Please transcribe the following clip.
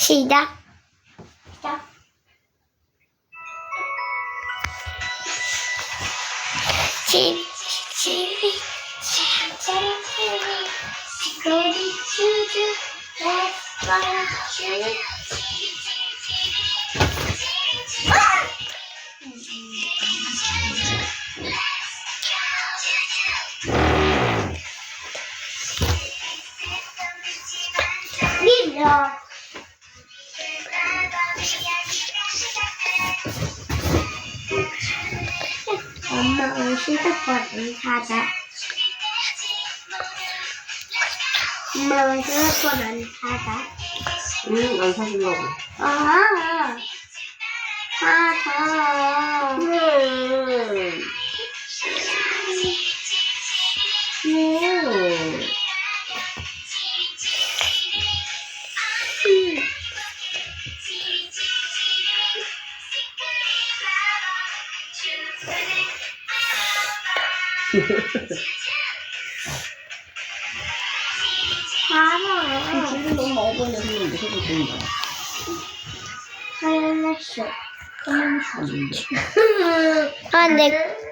시작. 엄마 휴대폰 사자. 엄마 휴대폰 안 사자. 응, 안 사주려고. 사자. 지금 너무 먹어보냐, 그냥 무슨 소리야. 하얀 날씨. 안 돼. 아, 내